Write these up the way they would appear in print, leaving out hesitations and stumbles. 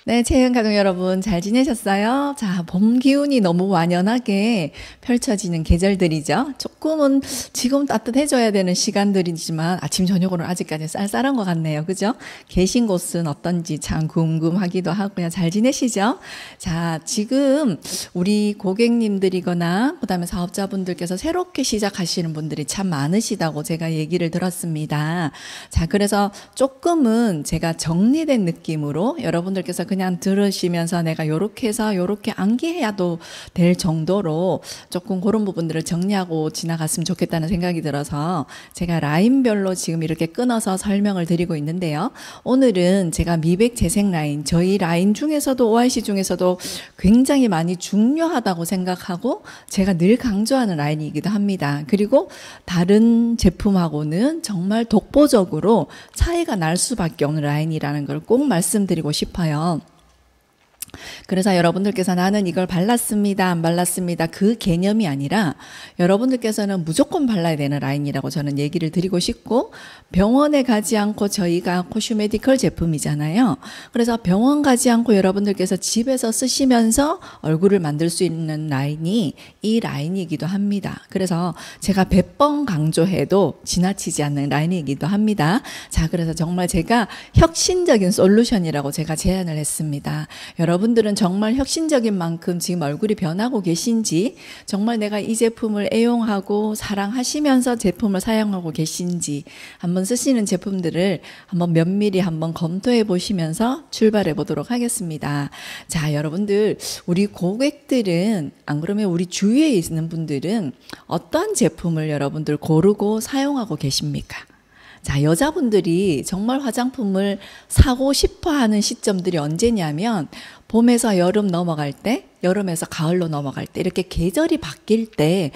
네, 채은 가족 여러분 잘 지내셨어요? 자, 봄 기운이 너무 완연하게 펼쳐지는 계절들이죠. 조금은 지금 따뜻해져야 되는 시간들이지만 아침 저녁으로는 아직까지 쌀쌀한 것 같네요. 그죠? 계신 곳은 어떤지 참 궁금하기도 하고요. 잘 지내시죠? 자, 지금 우리 고객님들이거나 그다음에 사업자분들께서 새롭게 시작하시는 분들이 참 많으시다고 제가 얘기를 들었습니다. 자, 그래서 조금은 제가 정리된 느낌으로 여러분들께서 그냥 들으시면서 내가 요렇게 해서 요렇게 암기해야도 될 정도로 조금 그런 부분들을 정리하고 지나갔으면 좋겠다는 생각이 들어서 제가 라인별로 지금 이렇게 끊어서 설명을 드리고 있는데요. 오늘은 제가 미백 재생 라인, 저희 라인 중에서도 OIC 중에서도 굉장히 많이 중요하다고 생각하고 제가 늘 강조하는 라인이기도 합니다. 그리고 다른 제품하고는 정말 독보적으로 차이가 날 수밖에 없는 라인이라는 걸 꼭 말씀드리고 싶어요. 그래서 여러분들께서 나는 이걸 발랐습니다, 안 발랐습니다, 그 개념이 아니라 여러분들께서는 무조건 발라야 되는 라인이라고 저는 얘기를 드리고 싶고, 병원에 가지 않고 저희가 코슈메디컬 제품이잖아요. 그래서 병원 가지 않고 여러분들께서 집에서 쓰시면서 얼굴을 만들 수 있는 라인이 이 라인이기도 합니다. 그래서 제가 100번 강조해도 지나치지 않는 라인이기도 합니다. 자, 그래서 정말 제가 혁신적인 솔루션이라고 제가 제안을 했습니다. 여러분들은 정말 혁신적인 만큼 지금 얼굴이 변하고 계신지, 정말 내가 이 제품을 애용하고 사랑하시면서 제품을 사용하고 계신지, 한번 쓰시는 제품들을 한번 면밀히 한번 검토해 보시면서 출발해 보도록 하겠습니다. 자, 여러분들, 우리 고객들은, 안 그러면 우리 주위에 있는 분들은 어떤 제품을 여러분들 고르고 사용하고 계십니까? 자, 여자분들이 정말 화장품을 사고 싶어 하는 시점들이 언제냐면, 봄에서 여름 넘어갈 때, 여름에서 가을로 넘어갈 때, 이렇게 계절이 바뀔 때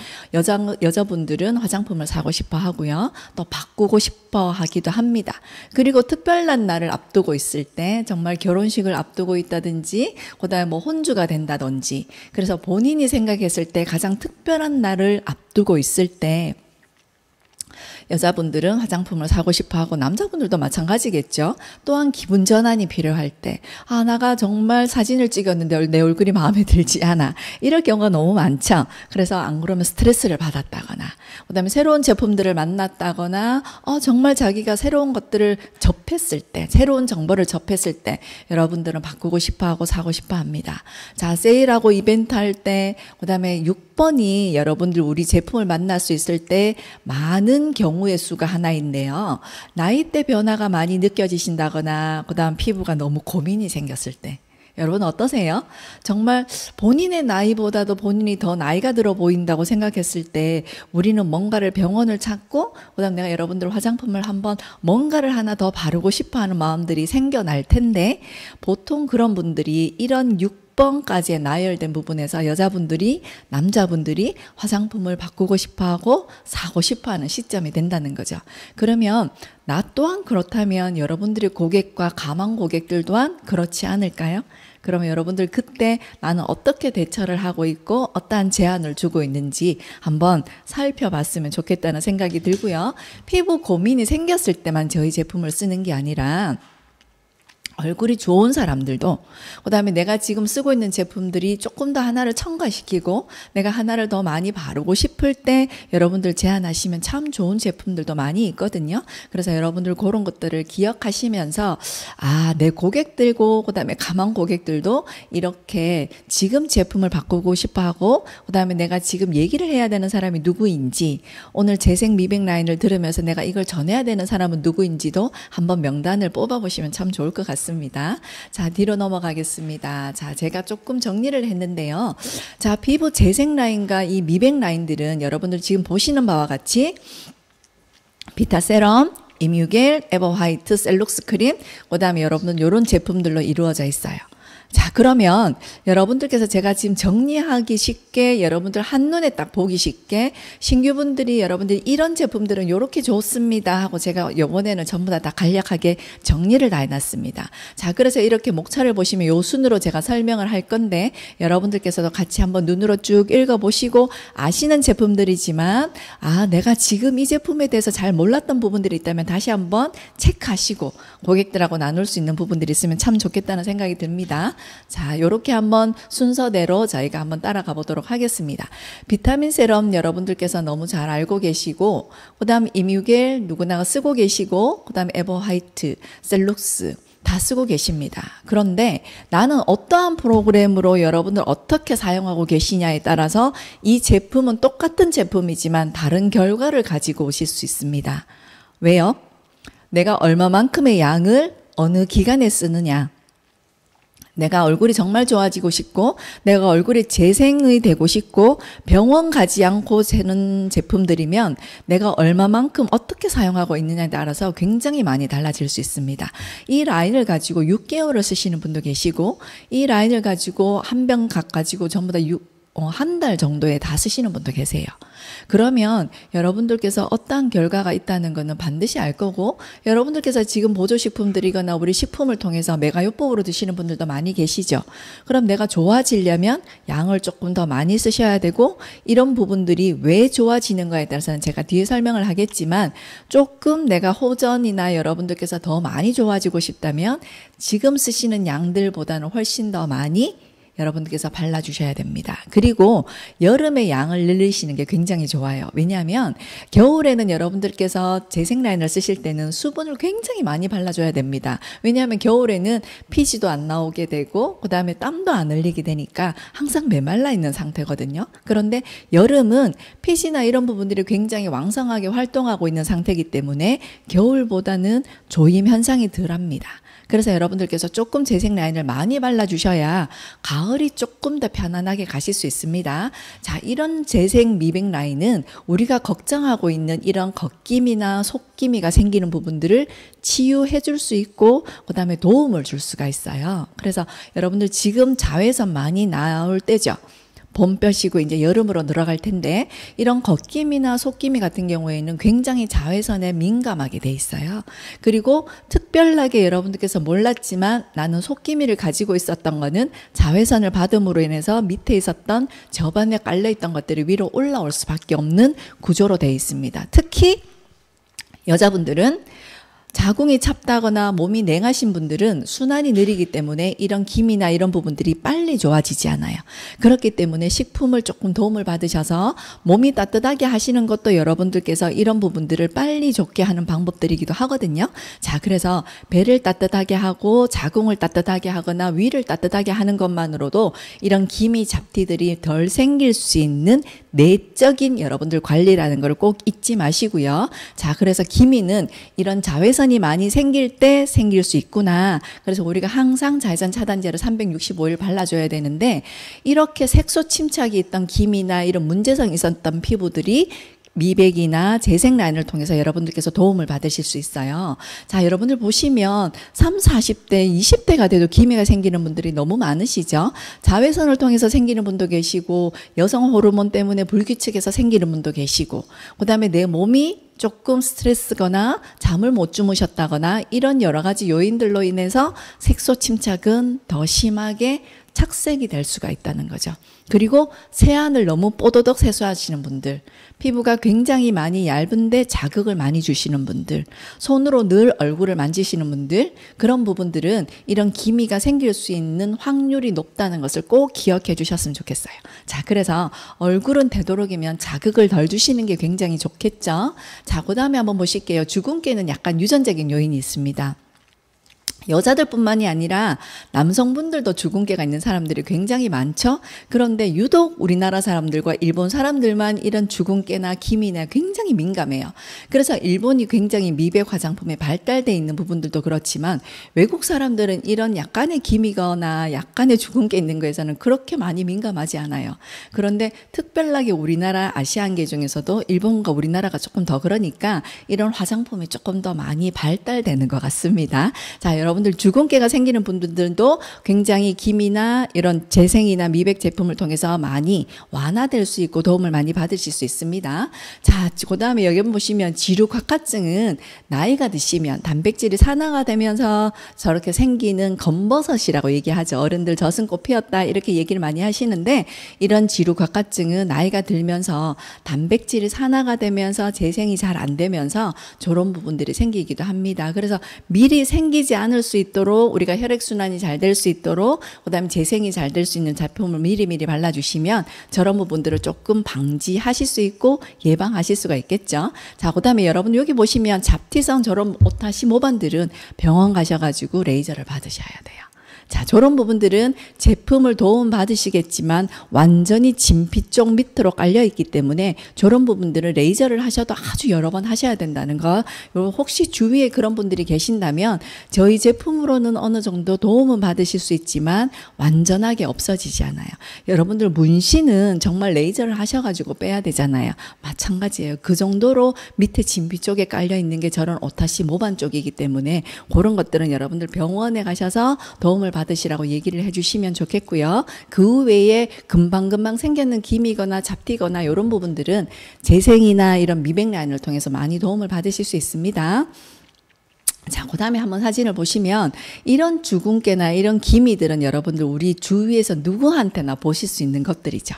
여자분들은 화장품을 사고 싶어 하고요. 또 바꾸고 싶어 하기도 합니다. 그리고 특별한 날을 앞두고 있을 때, 정말 결혼식을 앞두고 있다든지, 그다음에 뭐 혼주가 된다든지, 그래서 본인이 생각했을 때 가장 특별한 날을 앞두고 있을 때 여자분들은 화장품을 사고 싶어 하고, 남자분들도 마찬가지겠죠. 또한 기분 전환이 필요할 때, 아, 나가 정말 사진을 찍었는데 내 얼굴이 마음에 들지 않아, 이럴 경우가 너무 많죠. 그래서 안 그러면 스트레스를 받았다거나, 그다음에 새로운 제품들을 만났다거나, 정말 자기가 새로운 것들을 접했을 때, 새로운 정보를 접했을 때 여러분들은 바꾸고 싶어 하고 사고 싶어 합니다. 자, 세일하고 이벤트 할 때, 그다음에 6번이 여러분들 우리 제품을 만날 수 있을 때 많은 경우의 수가 하나 있네요. 나이대 변화가 많이 느껴지신다거나, 그다음 피부가 너무 고민이 생겼을 때. 여러분 어떠세요? 정말 본인의 나이보다도 본인이 더 나이가 들어 보인다고 생각했을 때 우리는 뭔가를 병원을 찾고, 그다음 내가 여러분들 화장품을 한번 뭔가를 하나 더 바르고 싶어 하는 마음들이 생겨날 텐데, 보통 그런 분들이 이런 6번까지의 나열된 부분에서 여자분들이, 남자분들이 화장품을 바꾸고 싶어하고 사고 싶어하는 시점이 된다는 거죠. 그러면 나 또한 그렇다면 여러분들의 고객과 가망 고객들 또한 그렇지 않을까요? 그러면 여러분들 그때 나는 어떻게 대처를 하고 있고 어떠한 제안을 주고 있는지 한번 살펴봤으면 좋겠다는 생각이 들고요. 피부 고민이 생겼을 때만 저희 제품을 쓰는 게 아니라 얼굴이 좋은 사람들도, 그다음에 내가 지금 쓰고 있는 제품들이 조금 더 하나를 첨가시키고 내가 하나를 더 많이 바르고 싶을 때 여러분들 제안하시면 참 좋은 제품들도 많이 있거든요. 그래서 여러분들 그런 것들을 기억하시면서, 아, 내 고객들고 그다음에 가망 고객들도 이렇게 지금 제품을 바꾸고 싶어 하고, 그다음에 내가 지금 얘기를 해야 되는 사람이 누구인지, 오늘 재생 미백 라인을 들으면서 내가 이걸 전해야 되는 사람은 누구인지도 한번 명단을 뽑아보시면 참 좋을 것 같습니다. 자, 뒤로 넘어가겠습니다. 자, 제가 조금 정리를 했는데요. 자, 피부 재생 라인과 이 미백 라인들은 여러분들 지금 보시는 바와 같이 비타 세럼, 이뮤겔, 에버 화이트, 셀룩스 크림, 그다음에 여러분은 이런 제품들로 이루어져 있어요. 자, 그러면 여러분들께서 제가 지금 정리하기 쉽게 여러분들 한눈에 딱 보기 쉽게 신규분들이 여러분들이 이런 제품들은 요렇게 좋습니다 하고 제가 요번에는 전부 다 간략하게 정리를 다 해놨습니다. 자, 그래서 이렇게 목차를 보시면 요 순으로 제가 설명을 할 건데 여러분들께서도 같이 한번 눈으로 쭉 읽어보시고 아시는 제품들이지만 내가 지금 이 제품에 대해서 잘 몰랐던 부분들이 있다면 다시 한번 체크하시고 고객들하고 나눌 수 있는 부분들이 있으면 참 좋겠다는 생각이 듭니다. 자, 요렇게 한번 순서대로 저희가 한번 따라가 보도록 하겠습니다. 비타민 세럼 여러분들께서 너무 잘 알고 계시고, 그 다음 이뮤겔 누구나 쓰고 계시고, 그 다음 에버화이트, 셀룩스 다 쓰고 계십니다. 그런데 나는 어떠한 프로그램으로 여러분들 어떻게 사용하고 계시냐에 따라서 이 제품은 똑같은 제품이지만 다른 결과를 가지고 오실 수 있습니다. 왜요? 내가 얼마만큼의 양을 어느 기간에 쓰느냐, 내가 얼굴이 정말 좋아지고 싶고 내가 얼굴이 재생이 되고 싶고 병원 가지 않고 되는 제품들이면 내가 얼마만큼 어떻게 사용하고 있느냐에 따라서 굉장히 많이 달라질 수 있습니다. 이 라인을 가지고 6개월을 쓰시는 분도 계시고 이 라인을 가지고 한 병 각 가지고 전부 다 한 달 정도에 다 쓰시는 분도 계세요. 그러면 여러분들께서 어떠한 결과가 있다는 것은 반드시 알 거고, 여러분들께서 지금 보조식품들이거나 우리 식품을 통해서 메가요법으로 드시는 분들도 많이 계시죠. 그럼 내가 좋아지려면 양을 조금 더 많이 쓰셔야 되고, 이런 부분들이 왜 좋아지는가에 따라서는 제가 뒤에 설명을 하겠지만 조금 내가 호전이나 여러분들께서 더 많이 좋아지고 싶다면 지금 쓰시는 양들보다는 훨씬 더 많이 여러분들께서 발라주셔야 됩니다. 그리고 여름에 양을 늘리시는 게 굉장히 좋아요. 왜냐하면 겨울에는 여러분들께서 재생 라인을 쓰실 때는 수분을 굉장히 많이 발라줘야 됩니다. 왜냐하면 겨울에는 피지도 안 나오게 되고 그 다음에 땀도 안 흘리게 되니까 항상 메말라 있는 상태거든요. 그런데 여름은 피지나 이런 부분들이 굉장히 왕성하게 활동하고 있는 상태이기 때문에 겨울보다는 조임 현상이 덜합니다. 그래서 여러분들께서 조금 재생 라인을 많이 발라주셔야 가을이 조금 더 편안하게 가실 수 있습니다. 자, 이런 재생 미백 라인은 우리가 걱정하고 있는 이런 겉기미나 속기미가 생기는 부분들을 치유해 줄 수 있고 그 다음에 도움을 줄 수가 있어요. 그래서 여러분들 지금 자외선 많이 나올 때죠. 봄볕이고 이제 여름으로 들어갈 텐데 이런 겉기미나 속기미 같은 경우에는 굉장히 자외선에 민감하게 돼 있어요. 그리고 특별하게 여러분들께서 몰랐지만 나는 속기미를 가지고 있었던 거는 자외선을 받음으로 인해서 밑에 있었던 저반에 깔려있던 것들이 위로 올라올 수밖에 없는 구조로 되어 있습니다. 특히 여자분들은 자궁이 찹다거나 몸이 냉하신 분들은 순환이 느리기 때문에 이런 기미나 이런 부분들이 빨리 좋아지지 않아요. 그렇기 때문에 식품을 조금 도움을 받으셔서 몸이 따뜻하게 하시는 것도 여러분들께서 이런 부분들을 빨리 좋게 하는 방법들이기도 하거든요. 자, 그래서 배를 따뜻하게 하고 자궁을 따뜻하게 하거나 위를 따뜻하게 하는 것만으로도 이런 기미 잡티들이 덜 생길 수 있는 내적인 여러분들 관리라는 걸 꼭 잊지 마시고요. 자, 그래서 기미는 이런 자외선이 많이 생길 때 생길 수 있구나. 그래서 우리가 항상 자외선 차단제를 365일 발라줘야 되는데 이렇게 색소 침착이 있던 기미나 이런 문제성이 있었던 피부들이 미백이나 재생 라인을 통해서 여러분들께서 도움을 받으실 수 있어요. 자, 여러분들 보시면 30, 40대, 20대가 돼도 기미가 생기는 분들이 너무 많으시죠. 자외선을 통해서 생기는 분도 계시고 여성 호르몬 때문에 불규칙해서 생기는 분도 계시고 그다음에 내 몸이 조금 스트레스거나 잠을 못 주무셨다거나 이런 여러 가지 요인들로 인해서 색소 침착은 더 심하게 착색이 될 수가 있다는 거죠. 그리고 세안을 너무 뽀도덕 세수하시는 분들, 피부가 굉장히 많이 얇은데 자극을 많이 주시는 분들, 손으로 늘 얼굴을 만지시는 분들, 그런 부분들은 이런 기미가 생길 수 있는 확률이 높다는 것을 꼭 기억해 주셨으면 좋겠어요. 자, 그래서 얼굴은 되도록이면 자극을 덜 주시는 게 굉장히 좋겠죠. 자, 그 다음에 한번 보실게요. 주근깨는 약간 유전적인 요인이 있습니다. 여자들뿐만이 아니라 남성분들도 주근깨가 있는 사람들이 굉장히 많죠. 그런데 유독 우리나라 사람들과 일본 사람들만 이런 주근깨나 기미나 굉장히 민감해요. 그래서 일본이 굉장히 미백 화장품에 발달되어 있는 부분들도 그렇지만 외국 사람들은 이런 약간의 기미거나 약간의 주근깨 있는 거에서는 그렇게 많이 민감하지 않아요. 그런데 특별하게 우리나라 아시안계 중에서도 일본과 우리나라가 조금 더 그러니까 이런 화장품이 조금 더 많이 발달되는 것 같습니다. 자, 여러분 여러분들 주근깨가 생기는 분들도 굉장히 기미나 이런 재생이나 미백 제품을 통해서 많이 완화될 수 있고 도움을 많이 받으실 수 있습니다. 자, 그 다음에 여기 보시면 지루곽화증은 나이가 드시면 단백질이 산화가 되면서 저렇게 생기는 검버섯이라고 얘기하죠. 어른들 젖은 꽃 피었다 이렇게 얘기를 많이 하시는데, 이런 지루곽화증은 나이가 들면서 단백질이 산화가 되면서 재생이 잘 안 되면서 저런 부분들이 생기기도 합니다. 그래서 미리 생기지 않을 수 있도록, 우리가 혈액순환이 잘 될 수 있도록, 그 다음에 재생이 잘 될 수 있는 제품을 미리미리 발라주시면 저런 부분들을 조금 방지하실 수 있고 예방하실 수가 있겠죠. 자, 그 다음에 여러분 여기 보시면 잡티성 저런 오타 15번들은 병원 가셔가지고 레이저를 받으셔야 돼요. 자, 저런 부분들은 제품을 도움 받으시겠지만 완전히 진피 쪽 밑으로 깔려 있기 때문에 저런 부분들은 레이저를 하셔도 아주 여러 번 하셔야 된다는 거, 혹시 주위에 그런 분들이 계신다면 저희 제품으로는 어느 정도 도움은 받으실 수 있지만 완전하게 없어지지 않아요. 여러분들 문신은 정말 레이저를 하셔가지고 빼야 되잖아요. 마찬가지예요. 그 정도로 밑에 진피 쪽에 깔려 있는 게 저런 오타시 모반 쪽이기 때문에 그런 것들은 여러분들 병원에 가셔서 도움을 받으시라고 얘기를 해주시면 좋겠고요. 그 외에 금방금방 생겼는 기미거나 잡티거나 이런 부분들은 재생이나 이런 미백 라인을 통해서 많이 도움을 받으실 수 있습니다. 자, 그 다음에 한번 사진을 보시면 이런 주근깨나 이런 기미들은 여러분들 우리 주위에서 누구한테나 보실 수 있는 것들이죠.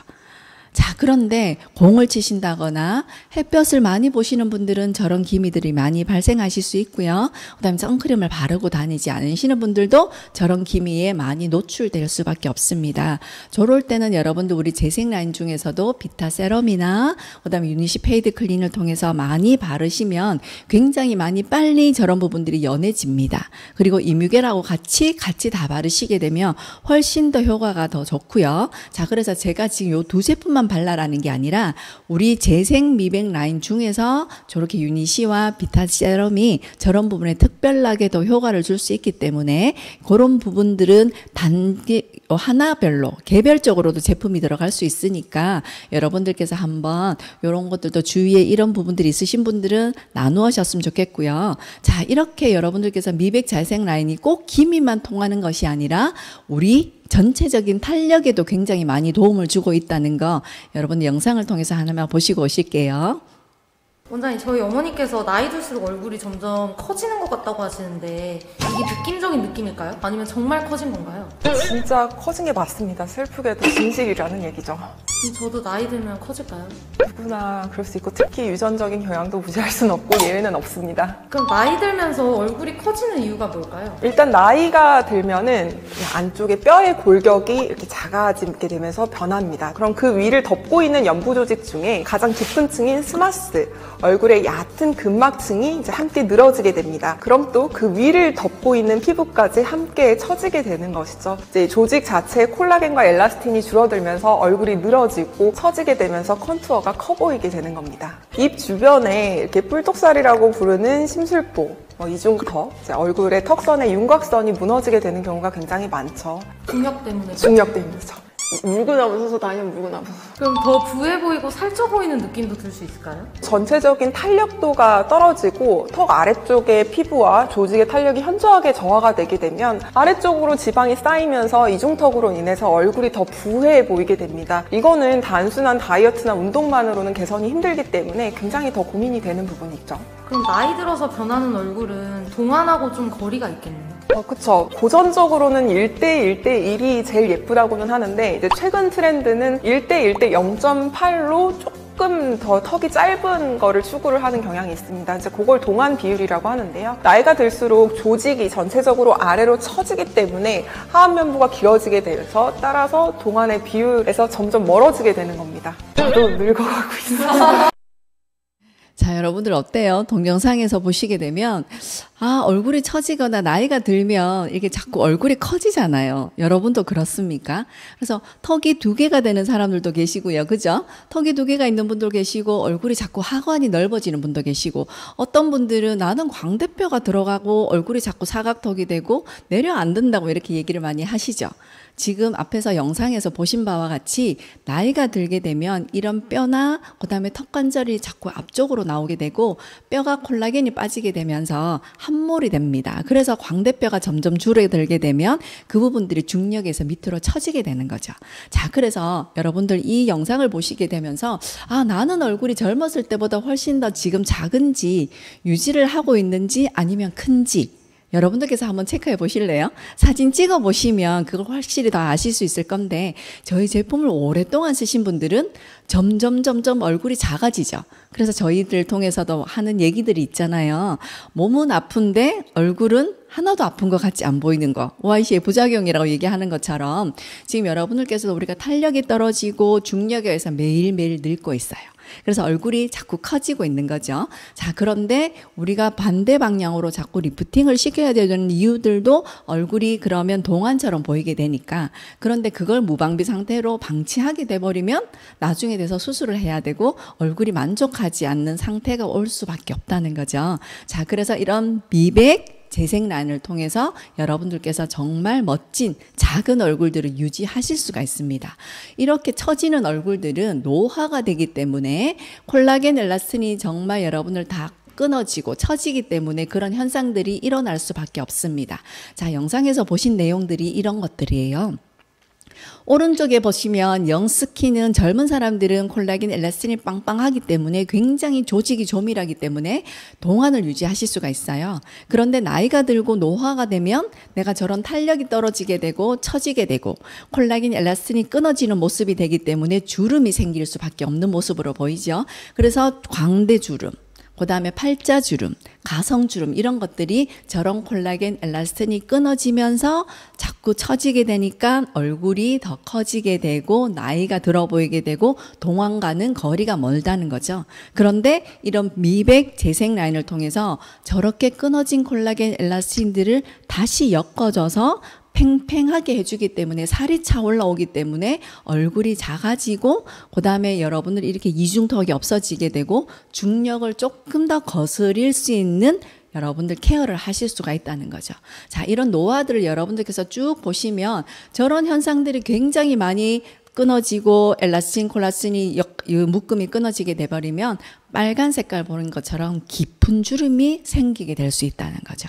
자, 그런데 공을 치신다거나 햇볕을 많이 보시는 분들은 저런 기미들이 많이 발생하실 수 있고요. 그 다음에 선크림을 바르고 다니지 않으시는 분들도 저런 기미에 많이 노출될 수밖에 없습니다. 저럴 때는 여러분들 우리 재생 라인 중에서도 비타 세럼이나 그 다음에 유니시 페이드 클린을 통해서 많이 바르시면 굉장히 많이 빨리 저런 부분들이 연해집니다. 그리고 이뮤겔하고 같이 다 바르시게 되면 훨씬 더 효과가 더 좋고요. 자, 그래서 제가 지금 요 두 제품만 발라라는 게 아니라 우리 재생 미백 라인 중에서 저렇게 유니시와 비타 세럼이 저런 부분에 특별하게 더 효과를 줄 수 있기 때문에 그런 부분들은 단계 하나별로 개별적으로도 제품이 들어갈 수 있으니까 여러분들께서 한번 이런 것들도 주위에 이런 부분들이 있으신 분들은 나누셨으면 좋겠고요. 자, 이렇게 여러분들께서 미백 재생 라인이 꼭 기미만 통하는 것이 아니라 우리 전체적인 탄력에도 굉장히 많이 도움을 주고 있다는 거 여러분 영상을 통해서 하나만 보시고 오실게요. 원장님, 저희 어머니께서 나이 들수록 얼굴이 점점 커지는 것 같다고 하시는데 이게 느낌적인 느낌일까요? 아니면 정말 커진 건가요? 진짜 커진 게 맞습니다. 슬프게도 진실이라는 얘기죠. 저도 나이 들면 커질까요? 누구나 그럴 수 있고 특히 유전적인 경향도 무시할 수는 없고 예외는 없습니다. 그럼 나이 들면서 얼굴이 커지는 이유가 뭘까요? 일단 나이가 들면은 안쪽에 뼈의 골격이 이렇게 작아지게 되면서 변합니다. 그럼 그 위를 덮고 있는 연부 조직 중에 가장 깊은 층인 스마스, 얼굴의 얕은 근막층이 이제 함께 늘어지게 됩니다. 그럼 또 그 위를 덮고 있는 피부까지 함께 처지게 되는 것이죠. 이제 조직 자체의 콜라겐과 엘라스틴이 줄어들면서 얼굴이 늘어지고 처지게 되면서 컨투어가 커 보이게 되는 겁니다. 입 주변에 이렇게 뿔독살이라고 부르는 심술보, 이중턱, 얼굴의 턱선의 윤곽선이 무너지게 되는 경우가 굉장히 많죠. 중력 때문에? 중력 때문이죠. 물고 나서서 다니면 물고 나서서. 그럼 더 부해 보이고 살쪄 보이는 느낌도 들 수 있을까요? 전체적인 탄력도가 떨어지고 턱 아래쪽의 피부와 조직의 탄력이 현저하게 저하가 되게 되면 아래쪽으로 지방이 쌓이면서 이중턱으로 인해서 얼굴이 더 부해 보이게 됩니다. 이거는 단순한 다이어트나 운동만으로는 개선이 힘들기 때문에 굉장히 더 고민이 되는 부분이죠. 그럼 나이 들어서 변하는 얼굴은 동안하고 좀 거리가 있겠네요. 그쵸. 고전적으로는 1대1대1이 제일 예쁘다고는 하는데 이제 최근 트렌드는 1대1대 0.8로 조금 더 턱이 짧은 거를 추구를 하는 경향이 있습니다. 이제 그걸 동안 비율이라고 하는데요. 나이가 들수록 조직이 전체적으로 아래로 처지기 때문에 하안 면부가 길어지게 돼서 따라서 동안의 비율에서 점점 멀어지게 되는 겁니다. 저도 늙어가고 있어요. 자, 여러분들 어때요? 동영상에서 보시게 되면 얼굴이 처지거나 나이가 들면 이게 자꾸 얼굴이 커지잖아요. 여러분도 그렇습니까? 그래서 턱이 2개가 되는 사람들도 계시고요. 그죠? 턱이 2개가 있는 분도 계시고 얼굴이 자꾸 하관이 넓어지는 분도 계시고 어떤 분들은 나는 광대뼈가 들어가고 얼굴이 자꾸 사각턱이 되고 내려앉는다고 이렇게 얘기를 많이 하시죠. 지금 앞에서 영상에서 보신 바와 같이 나이가 들게 되면 이런 뼈나 그다음에 턱 관절이 자꾸 앞쪽으로 나오게 되고 뼈가 콜라겐이 빠지게 되면서 함몰이 됩니다. 그래서 광대뼈가 점점 줄어들게 되면 그 부분들이 중력에서 밑으로 처지게 되는 거죠. 자, 그래서 여러분들 이 영상을 보시게 되면서 아, 나는 얼굴이 젊었을 때보다 훨씬 더 지금 작은지 유지를 하고 있는지 아니면 큰지 여러분들께서 한번 체크해 보실래요? 사진 찍어 보시면 그걸 확실히 더 아실 수 있을 건데 저희 제품을 오랫동안 쓰신 분들은 점점 얼굴이 작아지죠. 그래서 저희들 통해서도 하는 얘기들이 있잖아요. 몸은 아픈데 얼굴은 하나도 아픈 것 같지 안 보이는 거. OIC의 부작용이라고 얘기하는 것처럼 지금 여러분들께서도 우리가 탄력이 떨어지고 중력에 의해서 매일매일 늙고 있어요. 그래서 얼굴이 자꾸 커지고 있는 거죠. 자, 그런데 우리가 반대 방향으로 자꾸 리프팅을 시켜야 되는 이유들도 얼굴이 그러면 동안처럼 보이게 되니까 그런데 그걸 무방비 상태로 방치하게 돼버리면 나중에 돼서 수술을 해야 되고 얼굴이 만족하지 않는 상태가 올 수밖에 없다는 거죠. 자, 그래서 이런 미백 재생 라인을 통해서 여러분들께서 정말 멋진 작은 얼굴들을 유지하실 수가 있습니다. 이렇게 처지는 얼굴들은 노화가 되기 때문에 콜라겐 엘라스틴이 정말 여러분을 다 끊어지고 처지기 때문에 그런 현상들이 일어날 수밖에 없습니다. 자, 영상에서 보신 내용들이 이런 것들이에요. 오른쪽에 보시면 영스킨은 젊은 사람들은 콜라겐 엘라스틴이 빵빵하기 때문에 굉장히 조직이 조밀하기 때문에 동안을 유지하실 수가 있어요. 그런데 나이가 들고 노화가 되면 내가 저런 탄력이 떨어지게 되고 처지게 되고 콜라겐 엘라스틴이 끊어지는 모습이 되기 때문에 주름이 생길 수밖에 없는 모습으로 보이죠. 그래서 광대주름, 그 다음에 팔자주름, 가성주름 이런 것들이 저런 콜라겐 엘라스틴이 끊어지면서 자꾸 처지게 되니까 얼굴이 더 커지게 되고 나이가 들어 보이게 되고 동안과는 거리가 멀다는 거죠. 그런데 이런 미백 재생 라인을 통해서 저렇게 끊어진 콜라겐 엘라스틴들을 다시 엮어줘서 팽팽하게 해주기 때문에 살이 차 올라오기 때문에 얼굴이 작아지고 그 다음에 여러분들 이렇게 이중턱이 없어지게 되고 중력을 조금 더 거스릴 수 있는 여러분들 케어를 하실 수가 있다는 거죠. 자, 이런 노화들을 여러분들께서 쭉 보시면 저런 현상들이 굉장히 많이 끊어지고 엘라스틴, 콜라겐이 묶음이 끊어지게 돼버리면 빨간 색깔 보는 것처럼 깊은 주름이 생기게 될 수 있다는 거죠.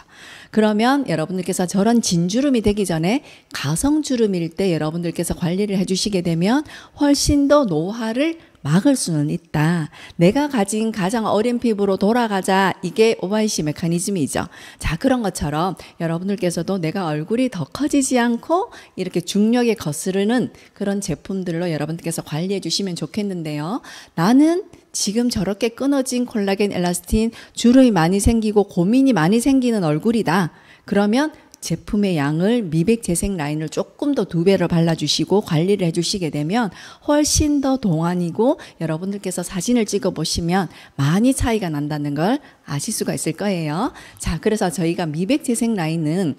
그러면 여러분들께서 저런 진주름이 되기 전에 가성주름일 때 여러분들께서 관리를 해주시게 되면 훨씬 더 노화를 막을 수는 있다. 내가 가진 가장 어린 피부로 돌아가자. 이게 OIC 메커니즘이죠. 자, 그런 것처럼 여러분들께서도 내가 얼굴이 더 커지지 않고 이렇게 중력에 거스르는 그런 제품들로 여러분들께서 관리해 주시면 좋겠는데요. 나는 지금 저렇게 끊어진 콜라겐 엘라스틴 주름이 많이 생기고 고민이 많이 생기는 얼굴이다. 그러면 제품의 양을 미백 재생 라인을 조금 더 2배로 발라주시고 관리를 해주시게 되면 훨씬 더 동안이고 여러분들께서 사진을 찍어 보시면 많이 차이가 난다는 걸 아실 수가 있을 거예요. 자, 그래서 저희가 미백 재생 라인은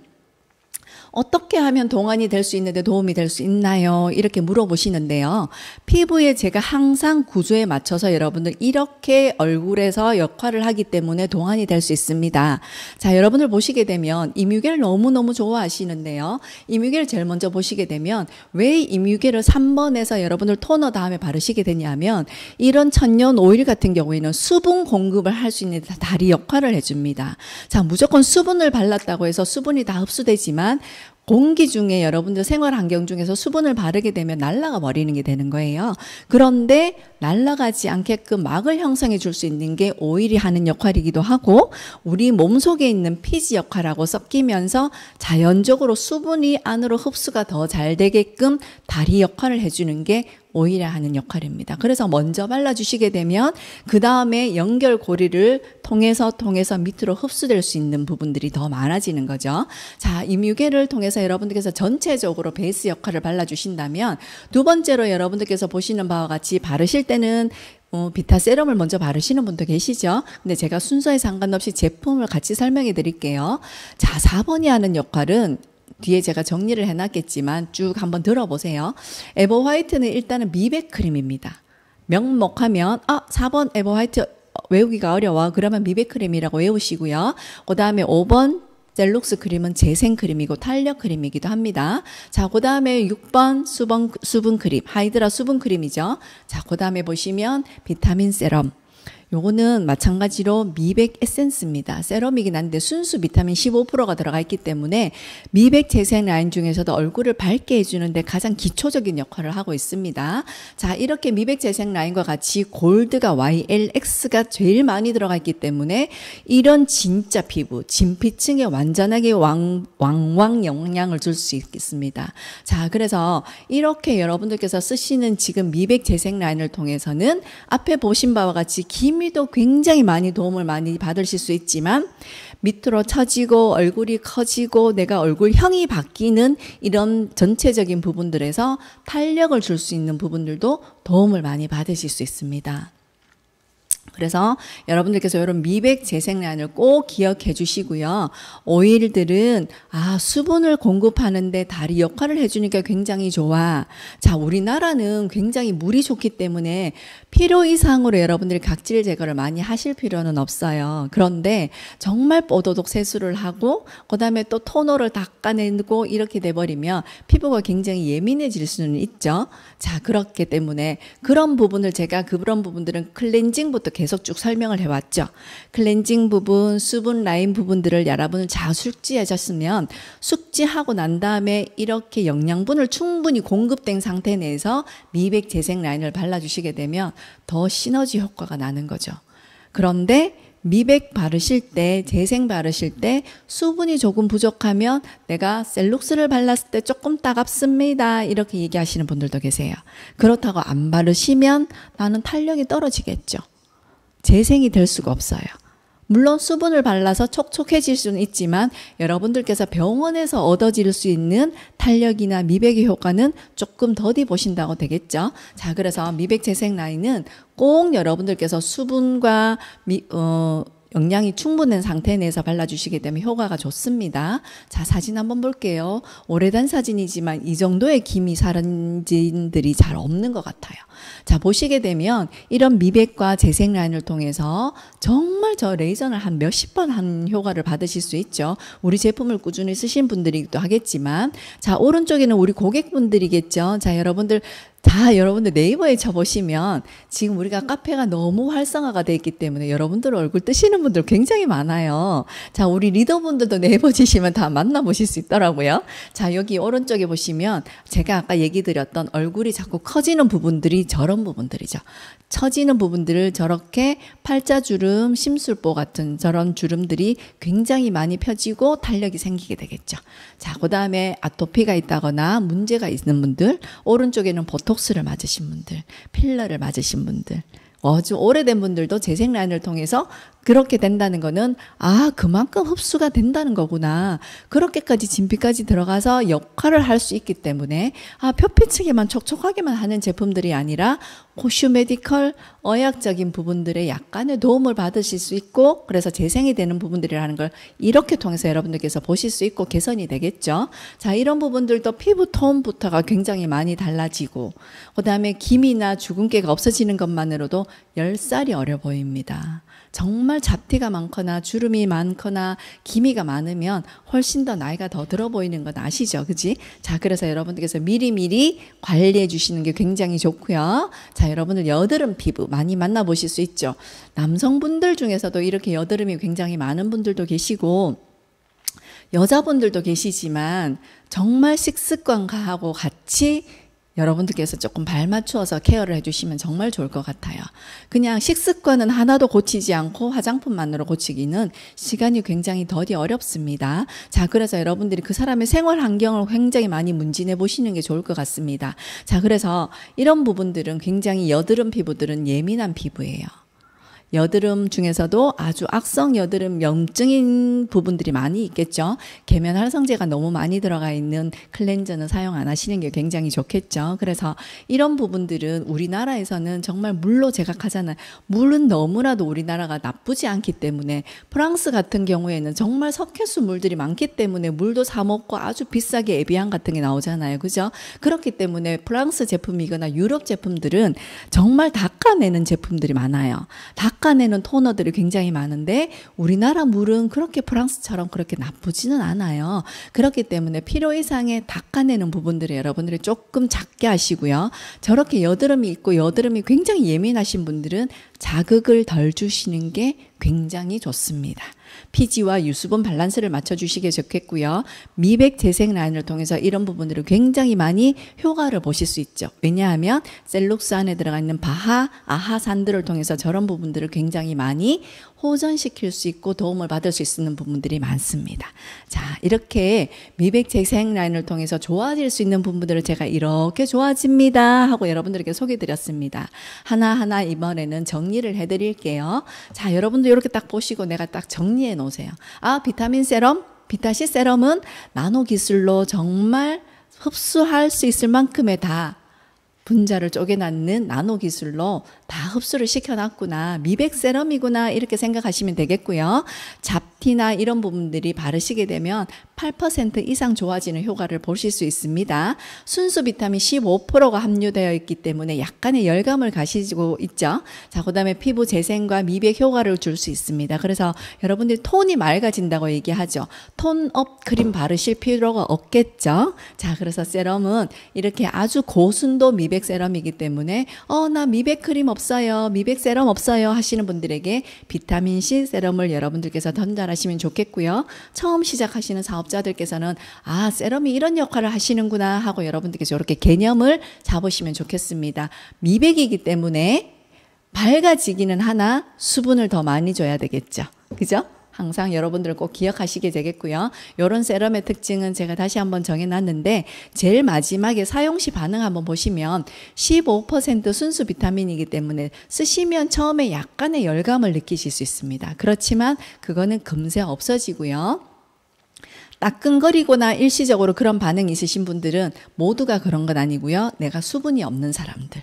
어떻게 하면 동안이 될 수 있는데 도움이 될 수 있나요? 이렇게 물어보시는데요. 피부에 제가 항상 구조에 맞춰서 여러분들 이렇게 얼굴에서 역할을 하기 때문에 동안이 될 수 있습니다. 자, 여러분들 보시게 되면 이뮤게를 너무너무 좋아하시는데요. 이뮤게를 제일 먼저 보시게 되면 왜 이뮤게를 3번에서 여러분들 토너 다음에 바르시게 되냐면 이런 천연 오일 같은 경우에는 수분 공급을 할 수 있는 다리 역할을 해줍니다. 자, 무조건 수분을 발랐다고 해서 수분이 다 흡수되지만 공기 중에 여러분들 생활 환경 중에서 수분을 바르게 되면 날아가 버리는 게 되는 거예요. 그런데 날아가지 않게끔 막을 형성해 줄 수 있는 게 오일이 하는 역할이기도 하고 우리 몸속에 있는 피지 역할하고 섞이면서 자연적으로 수분이 안으로 흡수가 더 잘 되게끔 다리 역할을 해주는 게 오일이 하는 역할입니다. 그래서 먼저 발라주시게 되면 그 다음에 연결고리를 통해서 밑으로 흡수될 수 있는 부분들이 더 많아지는 거죠. 자, 이뮤게를 통해서 여러분들께서 전체적으로 베이스 역할을 발라주신다면 두 번째로 여러분들께서 보시는 바와 같이 바르실 때는 비타 세럼을 먼저 바르시는 분도 계시죠. 근데 제가 순서에 상관없이 제품을 같이 설명해 드릴게요. 자, 4번이 하는 역할은 뒤에 제가 정리를 해놨겠지만 쭉 한번 들어보세요. 에버 화이트는 일단은 미백 크림입니다. 명목하면 4번 에버 화이트 외우기가 어려워. 그러면 미백 크림이라고 외우시고요. 그 다음에 5번 젤룩스 크림은 재생 크림이고 탄력 크림이기도 합니다. 자, 그 다음에 6번 수분 크림, 하이드라 수분 크림이죠. 자, 그 다음에 보시면 비타민 세럼. 요거는 마찬가지로 미백 에센스입니다. 세럼이긴 한데 순수 비타민 15%가 들어가 있기 때문에 미백 재생 라인 중에서도 얼굴을 밝게 해주는데 가장 기초적인 역할을 하고 있습니다. 자, 이렇게 미백 재생 라인과 같이 골드가 YLX가 제일 많이 들어가 있기 때문에 이런 진짜 피부, 진피층에 완전하게 왕왕 영향을 줄 수 있겠습니다. 자, 그래서 이렇게 여러분들께서 쓰시는 지금 미백 재생 라인을 통해서는 앞에 보신 바와 같이 기미도 굉장히 많이 도움을 많이 받으실 수 있지만 밑으로 처지고 얼굴이 커지고 내가 얼굴형이 바뀌는 이런 전체적인 부분들에서 탄력을 줄 수 있는 부분들도 도움을 많이 받으실 수 있습니다. 그래서 여러분들께서 이런 미백 재생 라인을 꼭 기억해 주시고요. 오일들은 수분을 공급하는데 다리 역할을 해주니까 굉장히 좋아. 자, 우리나라는 굉장히 물이 좋기 때문에 필요 이상으로 여러분들이 각질 제거를 많이 하실 필요는 없어요. 그런데 정말 뽀도독 세수를 하고 그다음에 또 토너를 닦아내고 이렇게 돼버리면 피부가 굉장히 예민해질 수는 있죠. 자, 그렇기 때문에 그런 부분들은 클렌징부터 계속 쭉 설명을 해왔죠. 클렌징 부분, 수분 라인 부분들을 여러분을 잘 숙지하셨으면 숙지하고 난 다음에 이렇게 영양분을 충분히 공급된 상태 내에서 미백 재생 라인을 발라주시게 되면 더 시너지 효과가 나는 거죠. 그런데 미백 바르실 때, 재생 바르실 때 수분이 조금 부족하면 내가 셀룩스를 발랐을 때 조금 따갑습니다. 이렇게 얘기하시는 분들도 계세요. 그렇다고 안 바르시면 나는 탄력이 떨어지겠죠. 재생이 될 수가 없어요. 물론 수분을 발라서 촉촉해질 수는 있지만 여러분들께서 병원에서 얻어질 수 있는 탄력이나 미백의 효과는 조금 더디 보신다고 되겠죠. 자, 그래서 미백 재생 라인은 꼭 여러분들께서 수분과 영양이 충분한 상태 내에서 발라주시게 되면 효과가 좋습니다. 자, 사진 한번 볼게요. 오래된 사진이지만 이 정도의 기미 사진들이 잘 없는 것 같아요. 자, 보시게 되면 이런 미백과 재생 라인을 통해서 정말 저 레이저를 한 몇십 번 한 효과를 받으실 수 있죠. 우리 제품을 꾸준히 쓰신 분들이기도 하겠지만, 자, 오른쪽에는 우리 고객분들이겠죠. 자, 여러분들 네이버에 쳐보시면 지금 우리가 카페가 너무 활성화가 돼 있기 때문에 여러분들 얼굴 뜨시는 분들 굉장히 많아요. 자, 우리 리더분들도 네이버 치시면 다 만나보실 수 있더라고요. 자, 여기 오른쪽에 보시면 제가 아까 얘기 드렸던 얼굴이 자꾸 커지는 부분들이 저런 부분들이죠. 처지는 부분들을 저렇게 팔자주름, 심술보 같은 저런 주름들이 굉장히 많이 펴지고 탄력이 생기게 되겠죠. 자, 그 다음에 아토피가 있다거나 문제가 있는 분들, 오른쪽에는 보톡스를 맞으신 분들, 필러를 맞으신 분들, 아주 오래된 분들도 재생 라인을 통해서 그렇게 된다는 거는 그만큼 흡수가 된다는 거구나. 그렇게까지 진피까지 들어가서 역할을 할 수 있기 때문에 표피층에만 촉촉하게만 하는 제품들이 아니라 코슈메디컬, 의학적인 부분들에 약간의 도움을 받으실 수 있고 그래서 재생이 되는 부분들이라는 걸 이렇게 통해서 여러분들께서 보실 수 있고 개선이 되겠죠. 자, 이런 부분들도 피부 톤부터가 굉장히 많이 달라지고 그다음에 기미나 주근깨가 없어지는 것만으로도 10살이 어려 보입니다. 정말 잡티가 많거나 주름이 많거나 기미가 많으면 훨씬 더 나이가 더 들어 보이는 건 아시죠? 그지? 자, 그래서 여러분들께서 미리미리 관리해 주시는 게 굉장히 좋고요. 자, 여러분들 여드름 피부 많이 만나보실 수 있죠. 남성분들 중에서도 이렇게 여드름이 굉장히 많은 분들도 계시고 여자분들도 계시지만 정말 식습관하고 같이 여러분들께서 조금 발맞추어서 케어를 해주시면 정말 좋을 것 같아요. 그냥 식습관은 하나도 고치지 않고 화장품만으로 고치기는 시간이 굉장히 더디 어렵습니다. 자, 그래서 여러분들이 그 사람의 생활 환경을 굉장히 많이 문진해 보시는 게 좋을 것 같습니다. 자, 그래서 이런 부분들은 굉장히 여드름 피부들은 예민한 피부예요. 여드름 중에서도 아주 악성 여드름 염증인 부분들이 많이 있겠죠. 계면 활성제가 너무 많이 들어가 있는 클렌저는 사용 안 하시는 게 굉장히 좋겠죠. 그래서 이런 부분들은 우리나라에서는 정말 물로 제각하잖아요. 물은 너무나도 우리나라가 나쁘지 않기 때문에 프랑스 같은 경우에는 정말 석회수 물들이 많기 때문에 물도 사 먹고 아주 비싸게 에비앙 같은 게 나오잖아요. 그죠? 그렇기 때문에 프랑스 제품이거나 유럽 제품들은 정말 닦아내는 제품들이 많아요. 닦아내는 토너들이 굉장히 많은데 우리나라 물은 그렇게 프랑스처럼 그렇게 나쁘지는 않아요. 그렇기 때문에 필요 이상의 닦아내는 부분들을 여러분들이 조금 작게 하시고요. 저렇게 여드름이 있고 여드름이 굉장히 예민하신 분들은 자극을 덜 주시는 게 굉장히 좋습니다. 피지와 유수분 밸런스를 맞춰주시기 좋겠고요. 미백 재생 라인을 통해서 이런 부분들을 굉장히 많이 효과를 보실 수 있죠. 왜냐하면 셀룩스 안에 들어가 있는 바하, 아하산들을 통해서 저런 부분들을 굉장히 많이 호전시킬 수 있고 도움을 받을 수 있는 부분들이 많습니다. 자, 이렇게 미백 재생 라인을 통해서 좋아질 수 있는 부분들을 제가 이렇게 좋아집니다 하고 여러분들에게 소개해드렸습니다. 하나하나 이번에는 정리를 해드릴게요. 자, 여러분들 이렇게 딱 보시고 내가 딱 정리해 놓으세요. 아, 비타민 세럼, 비타C 세럼은 나노 기술로 정말 흡수할 수 있을 만큼의 다 분자를 쪼개놨는 나노 기술로 다 흡수를 시켜놨구나. 미백 세럼이구나. 이렇게 생각하시면 되겠고요. 잡티나 이런 부분들이 바르시게 되면 8% 이상 좋아지는 효과를 보실 수 있습니다. 순수 비타민 15%가 함유되어 있기 때문에 약간의 열감을 가지고 있죠. 자, 그 다음에 피부 재생과 미백 효과를 줄 수 있습니다. 그래서 여러분들이 톤이 맑아진다고 얘기하죠. 톤업 크림 바르실 필요가 없겠죠. 자, 그래서 세럼은 이렇게 아주 고순도 미백 세럼이기 때문에 나 미백 크림 없어요, 미백 세럼 없어요 하시는 분들에게 비타민C 세럼을 여러분들께서 전달하시면 좋겠고요. 처음 시작하시는 사업자들께서는 아, 세럼이 이런 역할을 하시는구나 하고 여러분들께서 이렇게 개념을 잡으시면 좋겠습니다. 미백이기 때문에 밝아지기는 하나 수분을 더 많이 줘야 되겠죠. 그죠? 항상 여러분들 꼭 기억하시게 되겠고요. 이런 세럼의 특징은 제가 다시 한번 정해놨는데 제일 마지막에 사용시 반응 한번 보시면 15% 순수 비타민이기 때문에 쓰시면 처음에 약간의 열감을 느끼실 수 있습니다. 그렇지만 그거는 금세 없어지고요. 따끔거리거나 일시적으로 그런 반응이 있으신 분들은 모두가 그런 건 아니고요. 내가 수분이 없는 사람들.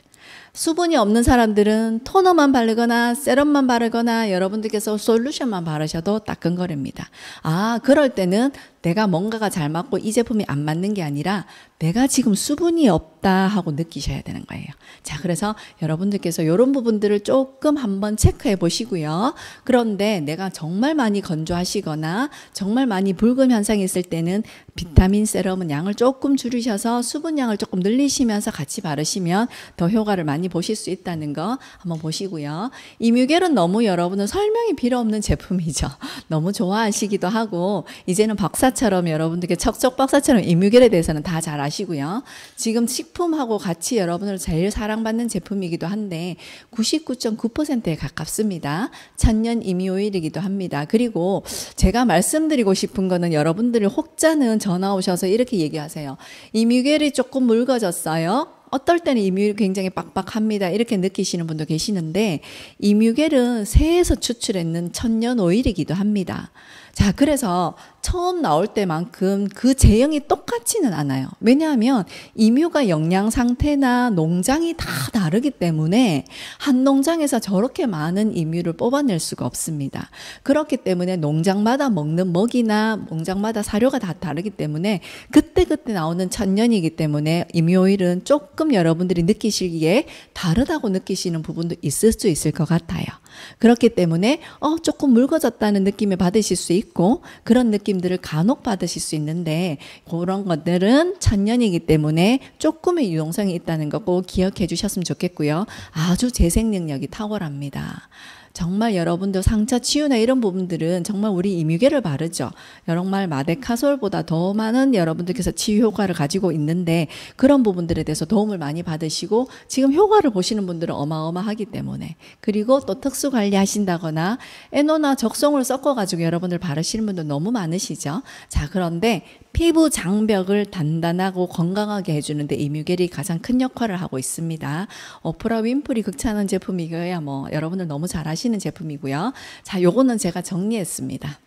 수분이 없는 사람들은 토너만 바르거나 세럼만 바르거나 여러분들께서 솔루션만 바르셔도 따끔거립니다. 아, 그럴 때는 내가 뭔가가 잘 맞고 이 제품이 안 맞는 게 아니라 내가 지금 수분이 없다 하고 느끼셔야 되는 거예요. 자, 그래서 여러분들께서 이런 부분들을 조금 한번 체크해 보시고요. 그런데 내가 정말 많이 건조하시거나 정말 많이 붉은 현상이 있을 때는 비타민 세럼은 양을 조금 줄이셔서 수분 양을 조금 늘리시면서 같이 바르시면 더 효과를 많이 보실 수 있다는 거 한번 보시고요. 이뮤겔은 너무 여러분은 설명이 필요 없는 제품이죠. 너무 좋아하시기도 하고 이제는 박사처럼 여러분들께 척척 박사처럼 이뮤겔에 대해서는 다 잘 아시고요. 지금 식품하고 같이 여러분을 제일 사랑받는 제품이기도 한데 99.9%에 가깝습니다. 천년 이뮤오일이기도 합니다. 그리고 제가 말씀드리고 싶은 거는 여러분들이 혹자는 전화 오셔서 이렇게 얘기하세요. 이뮤겔이 조금 묽어졌어요. 어떨 때는 이뮤겔이 굉장히 빡빡합니다. 이렇게 느끼시는 분도 계시는데 이뮤겔은 새에서 추출했는 천년 오일이기도 합니다. 자, 그래서 처음 나올 때만큼 그 제형이 똑같지는 않아요. 왜냐하면 이뮤가 영양 상태나 농장이 다 다르기 때문에 한 농장에서 저렇게 많은 이뮤를 뽑아낼 수가 없습니다. 그렇기 때문에 농장마다 먹는 먹이나 농장마다 사료가 다 다르기 때문에 그때그때 나오는 천년이기 때문에 이뮤 오일은 조금 여러분들이 느끼시기에 다르다고 느끼시는 부분도 있을 수 있을 것 같아요. 그렇기 때문에 조금 묽어졌다는 느낌을 받으실 수 있고 그런 느낌들을 간혹 받으실 수 있는데 그런 것들은 천년이기 때문에 조금의 유용성이 있다는 거 꼭 기억해 주셨으면 좋겠고요. 아주 재생 능력이 탁월합니다. 정말 여러분들 상처 치유나 이런 부분들은 정말 우리 이뮤겔을 바르죠. 정말 마데카솔보다 더 많은 여러분들께서 치유 효과를 가지고 있는데 그런 부분들에 대해서 도움을 많이 받으시고 지금 효과를 보시는 분들은 어마어마하기 때문에 그리고 또 특수 관리하신다거나 에노나 적송을 섞어가지고 여러분들 바르시는 분들 너무 많으시죠. 자, 그런데 피부 장벽을 단단하고 건강하게 해주는데 이뮤겔이 가장 큰 역할을 하고 있습니다. 오프라 윈프리 극찬한 제품이고요. 뭐 여러분들 너무 잘 아시는 제품이고요. 자, 요거는 제가 정리했습니다.